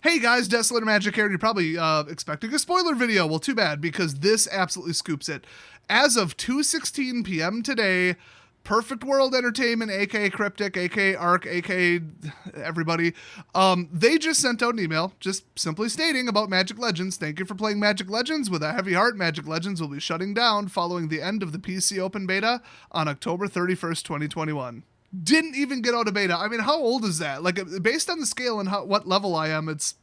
Hey guys, Desolator Magic here, and you're probably expecting a spoiler video. Well, too bad, because this absolutely scoops it. As of 2:16 p.m. today, Perfect World Entertainment, aka Cryptic, aka Arc, aka everybody, they just sent out an email just simply stating about Magic Legends. Thank you for playing Magic Legends. With a heavy heart, Magic Legends will be shutting down following the end of the PC Open Beta on October 31st, 2021. Didn't even get out of beta. I mean, how old is that? Like, based on the scale and what level I am, it's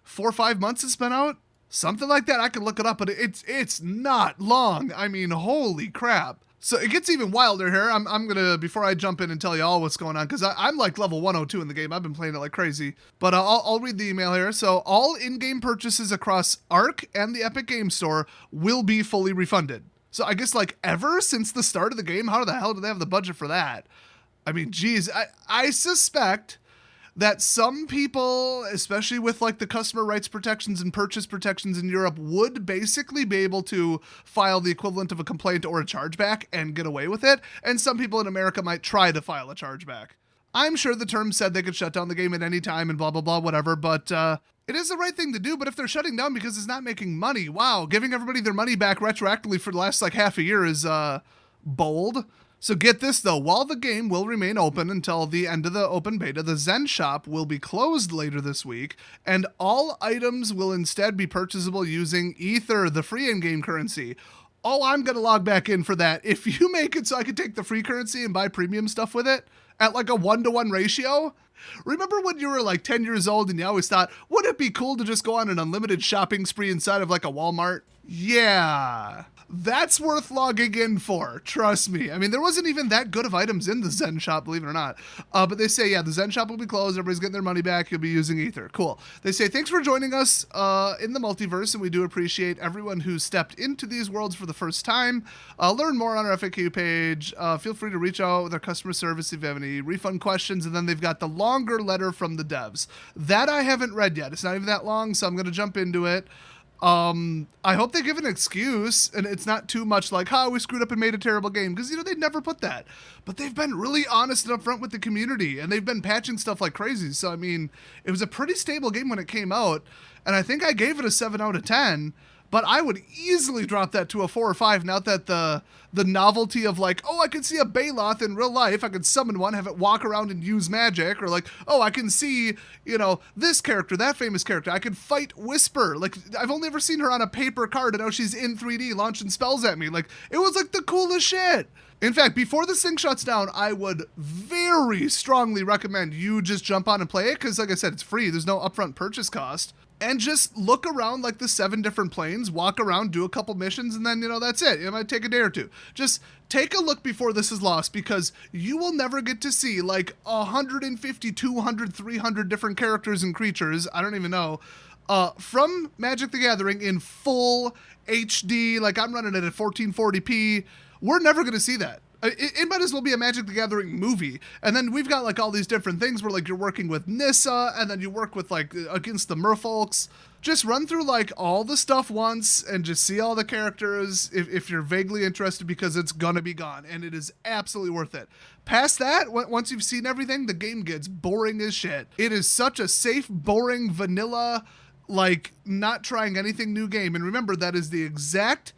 4 or 5 months it's been out? Something like that. I can look it up, but it's not long. I mean, holy crap. So it gets even wilder here. I'm gonna, before I jump in and tell you all what's going on, because I'm like level 102 in the game. I've been playing it like crazy. But I'll read the email here. So all in-game purchases across Arc and the Epic Game Store will be fully refunded. So I guess like ever since the start of the game, how the hell do they have the budget for that? I mean, geez, I suspect that some people, especially with like the customer rights protections and purchase protections in Europe, would basically be able to file the equivalent of a complaint or a chargeback and get away with it. And some people in America might try to file a chargeback. I'm sure the terms said they could shut down the game at any time and blah, blah, blah, whatever. But it is the right thing to do. But if they're shutting down because it's not making money, wow, giving everybody their money back retroactively for the last like half a year is bold. So get this though, while the game will remain open until the end of the open beta, the Zen shop will be closed later this week, and all items will instead be purchasable using Ether, the free in-game currency. Oh, I'm going to log back in for that. If you make it so I can take the free currency and buy premium stuff with it at like a 1-to-1 ratio. Remember when you were like 10 years old and you always thought, wouldn't it be cool to just go on an unlimited shopping spree inside of like a Walmart? Yeah. That's worth logging in for, trust me. I mean, there wasn't even that good of items in the Zen shop, believe it or not. But they say, yeah, the Zen shop will be closed. Everybody's getting their money back. You'll be using Ether. Cool. They say, thanks for joining us in the multiverse, and we do appreciate everyone who stepped into these worlds for the first time. Learn more on our FAQ page. Feel free to reach out with our customer service if you have any refund questions. And then they've got the longer letter from the devs. That I haven't read yet. It's not even that long, so I'm going to jump into it. I hope they give an excuse and it's not too much like, we screwed up and made a terrible game, because they'd never put that, but they've been really honest and upfront with the community, and they've been patching stuff like crazy. So I mean, it was a pretty stable game when it came out, and I think I gave it a 7 out of 10, but I would easily drop that to a 4 or 5 now that the novelty of like, I can see a Baloth in real life, I could summon one, have it walk around and use magic, or like, I can see, this character, that famous character, I could fight Whisper, like, I've only ever seen her on a paper card, and now she's in 3D launching spells at me, like, it was like the coolest shit. In fact, before this thing shuts down, I would very strongly recommend you just jump on and play it, because like I said, it's free, there's no upfront purchase cost. And just look around like the 7 different planes, walk around, do a couple missions, and then, that's it. It might take a day or two. Just take a look before this is lost, because you will never get to see like 150, 200, 300 different characters and creatures, I don't even know, from Magic the Gathering in full HD, like I'm running it at 1440p. We're never going to see that. It might as well be a Magic the Gathering movie. And then we've got like all these different things where like you're working with Nissa, and then you work with like against the merfolks. Just run through like all the stuff once and just see all the characters if you're vaguely interested, because it's gonna be gone, and it is absolutely worth it. Past that, once you've seen everything, the game gets boring as shit. It is such a safe, boring, vanilla, like not trying anything new game. And remember, that is the exact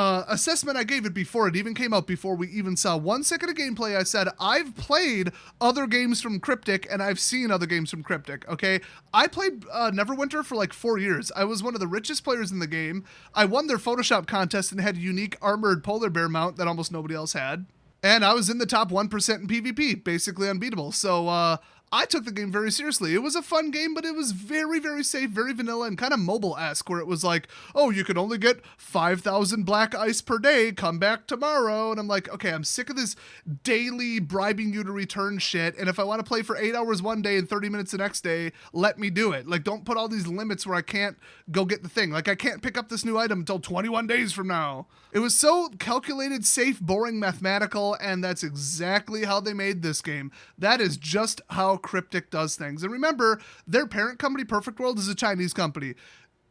assessment I gave it before it even came out, before we even saw 1 second of gameplay. I said, I've played other games from Cryptic, and I've seen other games from Cryptic, okay? I played Neverwinter for like 4 years. I was one of the richest players in the game. I won their Photoshop contest and had a unique armored polar bear mount that almost nobody else had. And I was in the top 1% in PvP, basically unbeatable. So, I took the game very seriously. It was a fun game, but it was very, very safe, very vanilla, and kind of mobile-esque, where it was like, you can only get 5,000 black ice per day, come back tomorrow. And I'm like, okay, I'm sick of this daily bribing you to return shit, and if I want to play for 8 hours one day and 30 minutes the next day, let me do it. Like, don't put all these limits where I can't go get the thing. Like, I can't pick up this new item until 21 days from now. It was so calculated, safe, boring, mathematical, and that's exactly how they made this game. That is just how Cryptic does things. And remember, their parent company, Perfect World, is a Chinese company.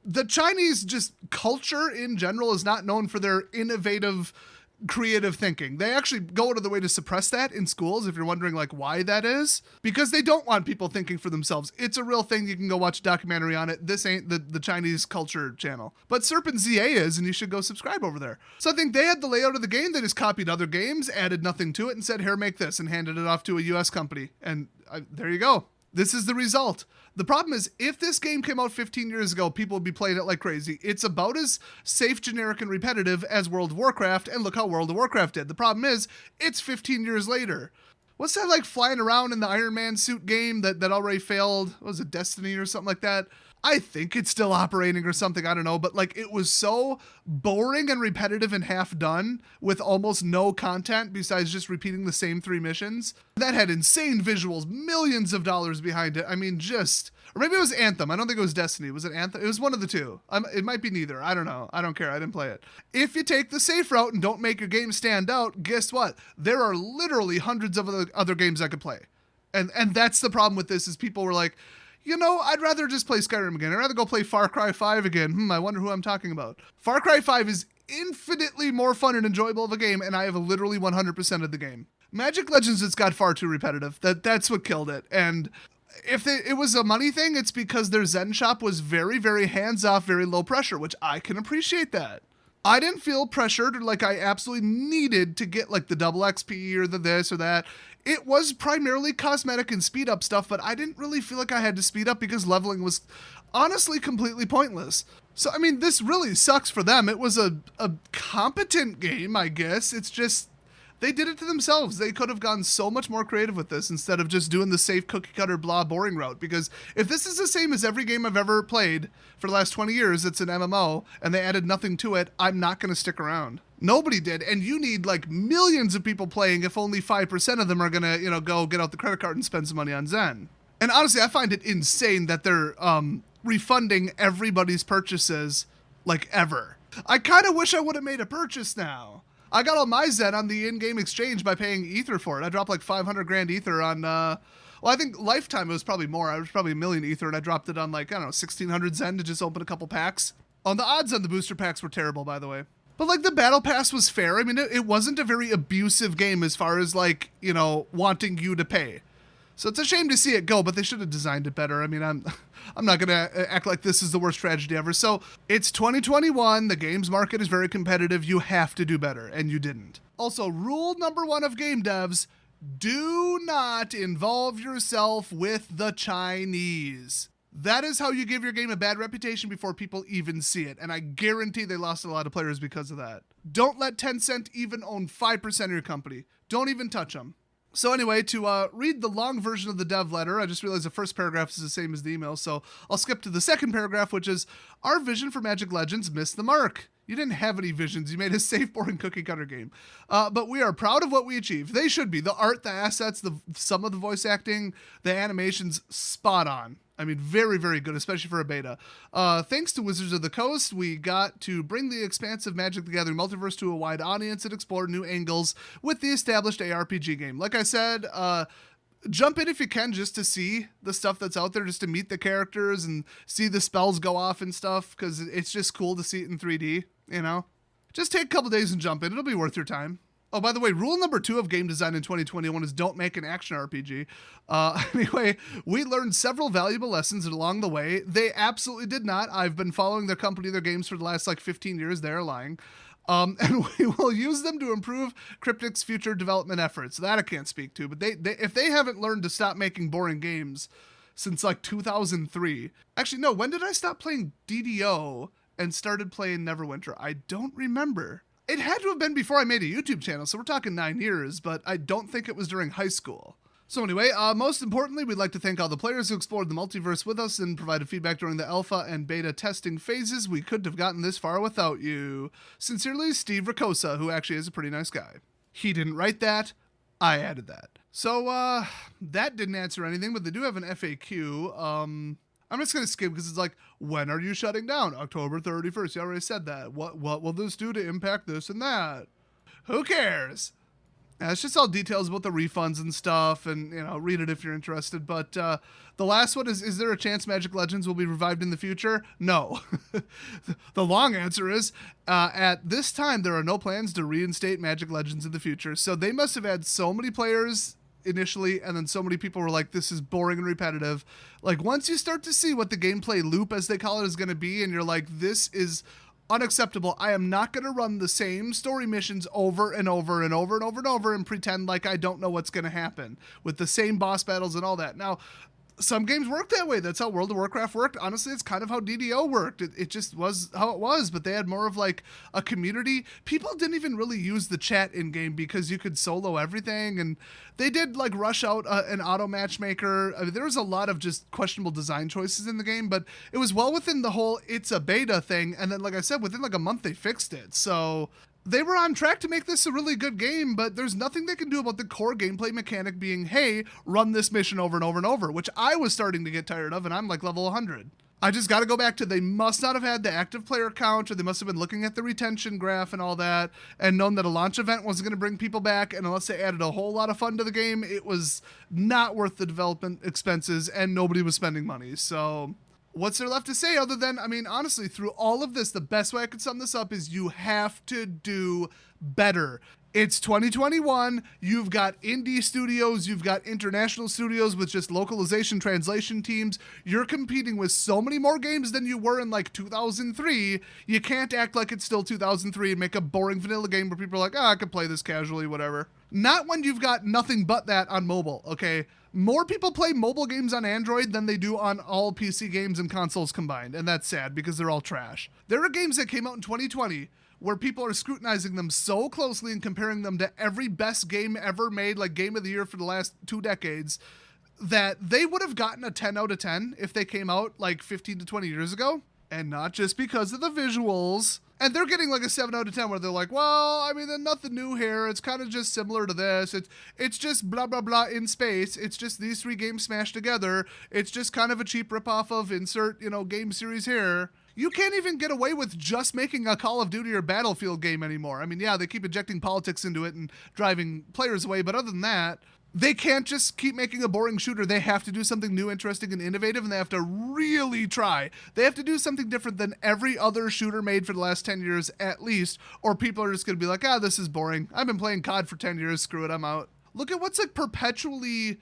The Chinese just culture in general is not known for their innovative creative thinking. They actually go out of the way to suppress that in schools, if you're wondering like why that is, because they don't want people thinking for themselves. It's a real thing. You can go watch a documentary on it. This ain't the Chinese culture channel, but Serpent ZA is, and you should go subscribe over there. So I think they had the layout of the game. They just copied other games, added nothing to it, and said, here, make this, and handed it off to a US company. And there you go. This is the result. The problem is, if this game came out 15 years ago, people would be playing it like crazy. It's about as safe, generic, and repetitive as World of Warcraft, and look how World of Warcraft did. The problem is, it's 15 years later. What's that like flying around in the Iron Man suit game that already failed? What was it, Destiny or something like that? I think it's still operating or something, I don't know, but like it was so boring and repetitive and half done with almost no content besides just repeating the same 3 missions. That had insane visuals, millions of dollars behind it. I mean, or maybe it was Anthem. I don't think it was Destiny. Was it Anthem? It was one of the two. It might be neither. I don't know. I don't care. I didn't play it. If you take the safe route and don't make your game stand out, guess what? There are literally hundreds of other games I could play. And that's the problem with this is people were like, you know, I'd rather just play Skyrim again. I'd rather go play Far Cry 5 again. I wonder who I'm talking about. Far Cry 5 is infinitely more fun and enjoyable of a game, and I have literally 100% of the game. Magic Legends, it's got far too repetitive. That's what killed it. And if it was a money thing, it's because their Zen shop was very, very hands-off, very low pressure, which I can appreciate that. I didn't feel pressured or like I absolutely needed to get like the double XP or the this or that. It was primarily cosmetic and speed up stuff, but I didn't really feel like I had to speed up because leveling was honestly completely pointless. So, I mean, this really sucks for them. It was a competent game, I guess. It's just, they did it to themselves. They could have gone so much more creative with this instead of just doing the safe cookie cutter blah boring route. Because if this is the same as every game I've ever played for the last 20 years, it's an MMO, and they added nothing to it, I'm not going to stick around. Nobody did, and you need like millions of people playing if only 5% of them are gonna, go get out the credit card and spend some money on Zen. And honestly, I find it insane that they're refunding everybody's purchases like ever. I kind of wish I would have made a purchase now. I got all my Zen on the in-game exchange by paying Ether for it. I dropped like 500 grand Ether on, I think lifetime it was probably more. I was probably 1 million Ether, and I dropped it on like, I don't know, 1,600 Zen to just open a couple packs. The odds on the booster packs were terrible, by the way. But like the battle pass was fair. I mean, it wasn't a very abusive game as far as like, wanting you to pay. So it's a shame to see it go, but they should have designed it better. I mean, I'm not going to act like this is the worst tragedy ever. So it's 2021. The games market is very competitive. You have to do better, and you didn't. Also, rule number 1 of game devs, do not involve yourself with the Chinese. That is how you give your game a bad reputation before people even see it. And I guarantee they lost a lot of players because of that. Don't let Tencent even own 5% of your company. Don't even touch them. So anyway, to read the long version of the dev letter, I just realized the first paragraph is the same as the email, so I'll skip to the second paragraph, which is, our vision for Magic Legends missed the mark. You didn't have any visions. You made a safe, boring cookie-cutter game. But we are proud of what we achieved. They should be. The art, the assets, some of the voice acting, the animations, spot on. I mean, very, very good, especially for a beta. Thanks to Wizards of the Coast, we got to bring the expansive Magic the Gathering multiverse to a wide audience and explore new angles with the established ARPG game. Like I said, jump in if you can just to see the stuff that's out there, just to meet the characters and see the spells go off and stuff, because it's just cool to see it in 3D, Just take a couple days and jump in. It'll be worth your time. Oh, by the way, rule number 2 of game design in 2021 is don't make an action RPG. Anyway, we learned several valuable lessons along the way. They absolutely did not. I've been following their company, their games for the last 15 years. They're lying. And we will use them to improve Cryptic's future development efforts. That I can't speak to, but they if they haven't learned to stop making boring games since 2003. Actually, no, when did I stop playing DDO and started playing Neverwinter? I don't remember. It had to have been before I made a YouTube channel, so we're talking 9 years, but I don't think it was during high school. So anyway, most importantly, we'd like to thank all the players who explored the multiverse with us and provided feedback during the alpha and beta testing phases. We couldn't have gotten this far without you. Sincerely, Steve Ricosa, who actually is a pretty nice guy. He didn't write that. I added that. So, that didn't answer anything, but they do have an FAQ. I'm just going to skip because it's like, when are you shutting down? October 31st. You already said that. What will this do to impact this and that? Who cares? Yeah, it's just all details about the refunds and stuff, and read it if you're interested. But the last one is there a chance Magic Legends will be revived in the future? No. The long answer is at this time there are no plans to reinstate Magic Legends in the future. So they must have had so many players initially, and then so many people were like, this is boring and repetitive. Like, once you start to see what the gameplay loop, as they call it, is going to be, and you're like, this is unacceptable. I am not going to run the same story missions over and over and over and over and over and pretend like I don't know what's going to happen with the same boss battles and all that. Now, some games work that way. That's how World of Warcraft worked. Honestly, it's kind of how DDO worked. It just was how it was, but they had more of like a community. People didn't even really use the chat in game because you could solo everything, and they did like rush out an auto matchmaker. I mean, there was a lot of just questionable design choices in the game, but it was well within the whole it's a beta thing. And then, like I said, within like a month they fixed it. So they were on track to make this a really good game, but there's nothing they can do about the core gameplay mechanic being, hey, run this mission over and over and over, which I was starting to get tired of, and I'm like level 100. I just got to go back to they must not have had the active player count, or they must have been looking at the retention graph and all that, and known that a launch event wasn't going to bring people back, and unless they added a whole lot of fun to the game, it was not worth the development expenses, and nobody was spending money. So what's there left to say other than, I mean, honestly, through all of this, the best way I could sum this up is you have to do better. It's 2021. You've got indie studios. You've got international studios with just localization translation teams. You're competing with so many more games than you were in like 2003. You can't act like it's still 2003 and make a boring vanilla game where people are like, I could play this casually, whatever. Not when you've got nothing but that on mobile, okay? More people play mobile games on Android than they do on all PC games and consoles combined, and that's sad because they're all trash. There are games that came out in 2020 where people are scrutinizing them so closely and comparing them to every best game ever made, like Game of the Year for the last 2 decades, that they would have gotten a 10 out of 10 if they came out like 15 to 20 years ago. And not just because of the visuals. And they're getting like a 7 out of 10 where they're like, well, I mean, there's nothing new here. It's kind of just similar to this. It's just blah, blah, blah in space. It's just these 3 games smashed together. It's just kind of a cheap ripoff of insert, game series here. You can't even get away with just making a Call of Duty or Battlefield game anymore. I mean, yeah, they keep injecting politics into it and driving players away. But other than that, they can't just keep making a boring shooter. They have to do something new, interesting, and innovative, and they have to really try. They have to do something different than every other shooter made for the last 10 years at least, or people are just going to be like, this is boring. I've been playing COD for 10 years. Screw it, I'm out. Look at what's like perpetually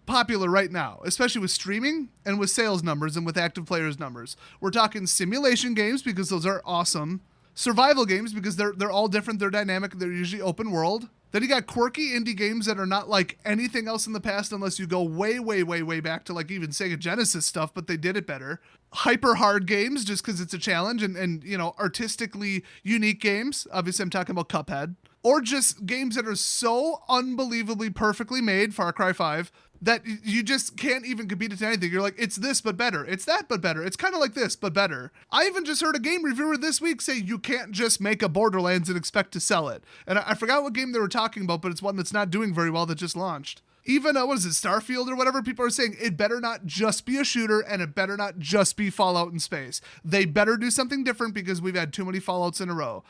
popular right now, especially with streaming and with sales numbers and with active players numbers. We're talking simulation games because those are awesome. Survival games because they're all different. They're dynamic. They're usually open world. Then you got quirky indie games that are not like anything else in the past unless you go way, way, way, way back to like even Sega Genesis stuff, but they did it better. Hyper hard games just because it's a challenge and artistically unique games. Obviously, I'm talking about Cuphead. Or just games that are so unbelievably perfectly made, Far Cry 5, that you just can't even compete it to anything. You're like, it's this, but better. It's that, but better. It's kind of like this, but better. I even just heard a game reviewer this week say you can't just make a Borderlands and expect to sell it. And I forgot what game they were talking about, but it's one that's not doing very well that just launched. Even, Starfield or whatever, people are saying it better not just be a shooter and it better not just be Fallout in space. They better do something different because we've had too many Fallouts in a row.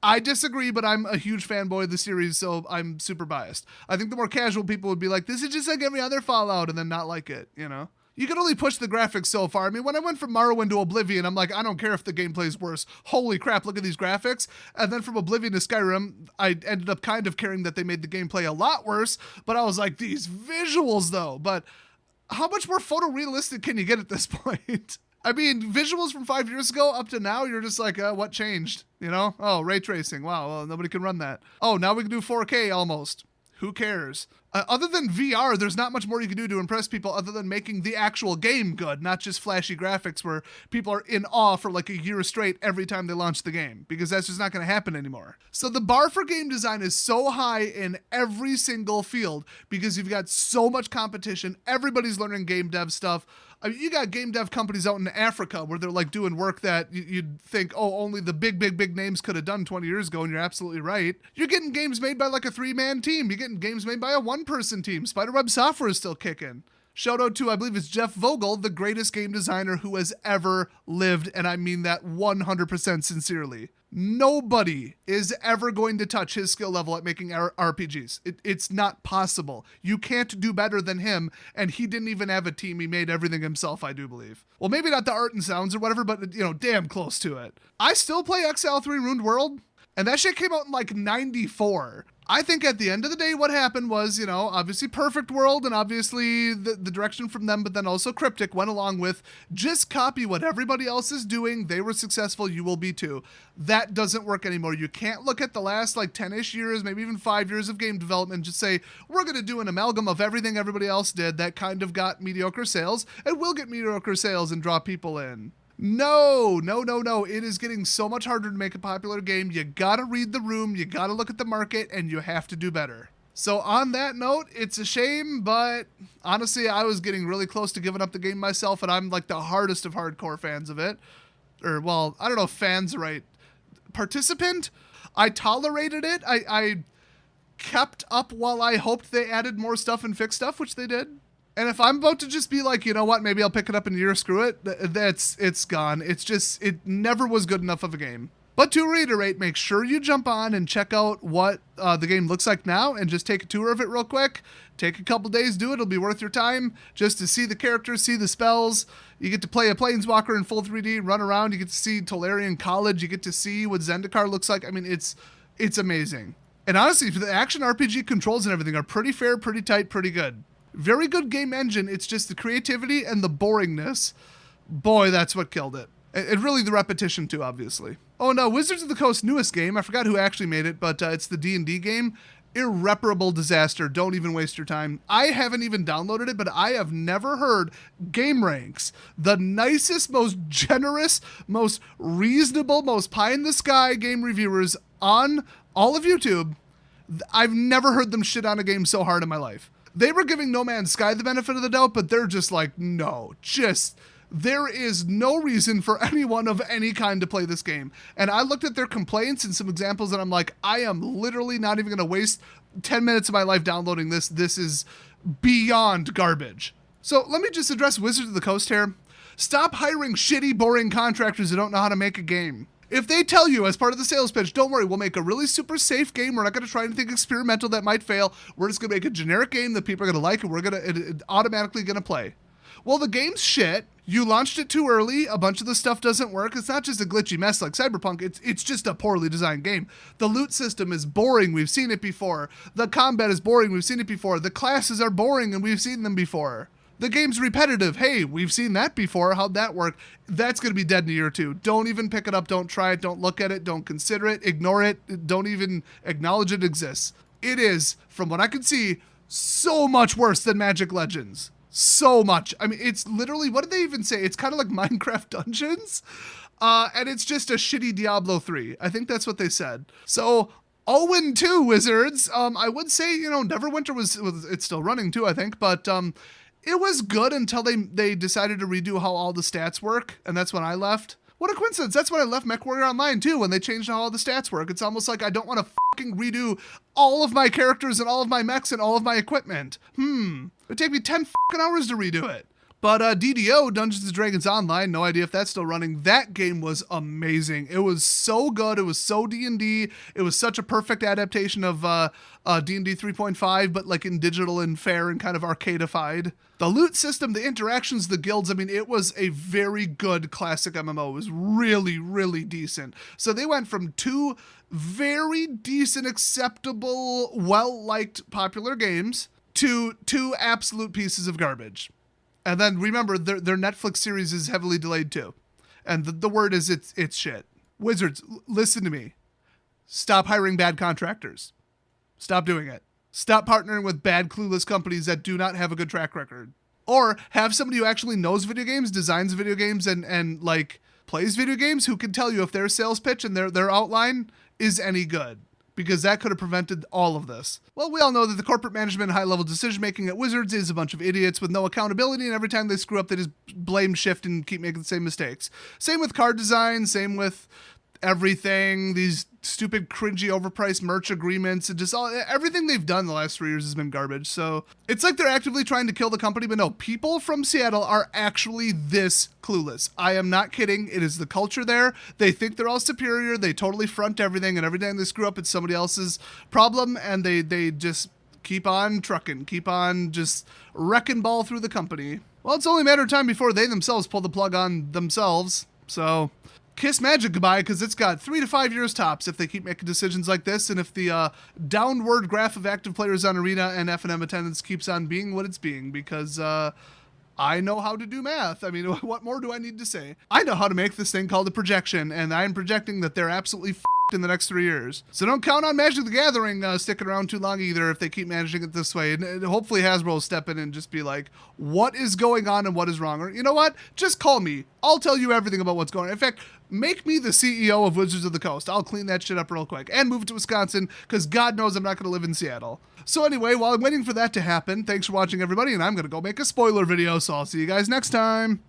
I disagree, but I'm a huge fanboy of the series, so I'm super biased. I think the more casual people would be like, this is just like every other Fallout, and then not like it, You can only push the graphics so far. I mean, when I went from Morrowind to Oblivion, I'm like, I don't care if the gameplay's worse. Holy crap, look at these graphics. And then from Oblivion to Skyrim, I ended up kind of caring that they made the gameplay a lot worse, but I was like, these visuals, though. But how much more photorealistic can you get at this point? I mean, visuals from 5 years ago up to now, you're just like, what changed? Oh, ray tracing. Wow, well, nobody can run that. Oh, now we can do 4K almost. Who cares? Other than VR, there's not much more you can do to impress people other than making the actual game good, not just flashy graphics where people are in awe for like a year straight every time they launch the game, because that's just not going to happen anymore. So the bar for game design is so high in every single field because you've got so much competition. Everybody's learning game dev stuff. I mean, you got game dev companies out in Africa where they're like doing work that you'd think, only the big names could have done 20 years ago, and you're absolutely right. You're getting games made by like a 3-man team. You're getting games made by a 1-person team. Spiderweb Software is still kicking. Shout out to, I believe it's Jeff Vogel, the greatest game designer who has ever lived, and I mean that 100% sincerely. Nobody is ever going to touch his skill level at making RPGs. It's not possible. You can't do better than him, and he didn't even have a team. He made everything himself, I do believe. Well, maybe not the art and sounds or whatever, but, damn close to it. I still play XL3 Ruined World, and that shit came out in like 94. I think at the end of the day, what happened was, obviously Perfect World and obviously the direction from them, but then also Cryptic went along with just copy what everybody else is doing. They were successful. You will be too. That doesn't work anymore. You can't look at the last like 10-ish years, maybe even 5 years of game development and just say, we're going to do an amalgam of everything everybody else did that kind of got mediocre sales, and we'll get mediocre sales and draw people in. No. It is getting so much harder to make a popular game. You gotta read the room, you gotta look at the market, and you have to do better. So on that note, it's a shame, but honestly, I was getting really close to giving up the game myself, and I'm like the hardest of hardcore fans of it. Or, well, I don't know if fans are right. Participant? I tolerated it. I kept up while I hoped they added more stuff and fixed stuff, which they did. And if I'm about to just be like, you know what, maybe I'll pick it up in a year, screw it, it's gone. It never was good enough of a game. But to reiterate, make sure you jump on and check out what the game looks like now and just take a tour of it real quick. Take a couple days, do it. It'll be worth your time just to see the characters, see the spells. You get to play a Planeswalker in full 3D, run around. You get to see Tolarian College. You get to see what Zendikar looks like. I mean, it's amazing. And honestly, the action RPG controls and everything are pretty fair, pretty tight, pretty good. Very good game engine. It's just the creativity and the boringness. Boy, that's what killed it. And really the repetition too, obviously. Oh no, Wizards of the Coast's newest game, I forgot who actually made it, but it's the D&D game. Irreparable disaster. Don't even waste your time. I haven't even downloaded it, but I have never heard GameRanks, the nicest, most generous, most reasonable, most pie-in-the-sky game reviewers on all of YouTube. I've never heard them shit on a game so hard in my life. They were giving No Man's Sky the benefit of the doubt, but they're just like, no, there is no reason for anyone of any kind to play this game. And I looked at their complaints and some examples and I'm like, I am literally not even going to waste 10 minutes of my life downloading this. This is beyond garbage. So let me just address Wizards of the Coast here. Stop hiring shitty, boring contractors who don't know how to make a game. If they tell you as part of the sales pitch, don't worry, we'll make a really super safe game. We're not going to try anything experimental that might fail. We're just going to make a generic game that people are going to like and we're automatically going to play. Well, the game's shit. You launched it too early. A bunch of the stuff doesn't work. It's not just a glitchy mess like Cyberpunk. It's just a poorly designed game. The loot system is boring. We've seen it before. The combat is boring. We've seen it before. The classes are boring and we've seen them before. The game's repetitive. Hey, we've seen that before. How'd that work? That's going to be dead in a year or two. Don't even pick it up. Don't try it. Don't look at it. Don't consider it. Ignore it. Don't even acknowledge it exists. It is, from what I can see, so much worse than Magic Legends. So much. I mean, it's literally, what did they even say? It's kind of like Minecraft Dungeons. And it's just a shitty Diablo 3. I think that's what they said. So 0-2 Wizards. I would say, Neverwinter was it's still running too, I think. But it was good until they decided to redo how all the stats work. And that's when I left. What a coincidence. That's when I left MechWarrior Online too, when they changed how all the stats work. It's almost like I don't want to fucking redo all of my characters and all of my mechs and all of my equipment. It would take me 10 fucking hours to redo it. But DDO, Dungeons & Dragons Online, no idea if that's still running. That game was amazing. It was so good. It was so D&D. It was such a perfect adaptation of D&D 3.5, but like in digital and fair and kind of arcadified. The loot system, the interactions, the guilds, I mean, it was a very good classic MMO. It was really, really decent. So they went from two very decent, acceptable, well-liked, popular games to two absolute pieces of garbage. And then remember, their Netflix series is heavily delayed too. And the word is it's shit. Wizards, listen to me. Stop hiring bad contractors. Stop doing it. Stop partnering with bad, clueless companies that do not have a good track record. Or have somebody who actually knows video games, designs video games, and like plays video games who can tell you if their sales pitch and their outline is any good. Because that could have prevented all of this. Well, we all know that the corporate management and high-level decision-making at Wizards is a bunch of idiots with no accountability, and every time they screw up, they just blame shift and keep making the same mistakes. Same with card design, same with everything, these stupid, cringy, overpriced merch agreements, and just everything they've done the last 3 years has been garbage. So it's like they're actively trying to kill the company, but no, people from Seattle are actually this clueless. I am not kidding. It is the culture there. They think they're all superior. They totally front everything, and every time they screw up, it's somebody else's problem, and they just keep on trucking, keep on just wrecking ball through the company. Well, it's only a matter of time before they themselves pull the plug on themselves. So kiss Magic goodbye, because it's got 3 to 5 years tops if they keep making decisions like this, and if the downward graph of active players on Arena and F&M attendance keeps on being what it's being, because I know how to do math. I mean, what more do I need to say? I know how to make this thing called a projection, and I'm projecting that they're absolutely in the next 3 years. So don't count on Magic the Gathering sticking around too long either if they keep managing it this way. And hopefully Hasbro will step in and just be like, what is going on and what is wrong? Or you know what? Just call me. I'll tell you everything about what's going on. In fact, make me the CEO of Wizards of the Coast. I'll clean that shit up real quick and move to Wisconsin, because God knows I'm not going to live in Seattle. So anyway, while I'm waiting for that to happen, thanks for watching everybody, and I'm going to go make a spoiler video, so I'll see you guys next time.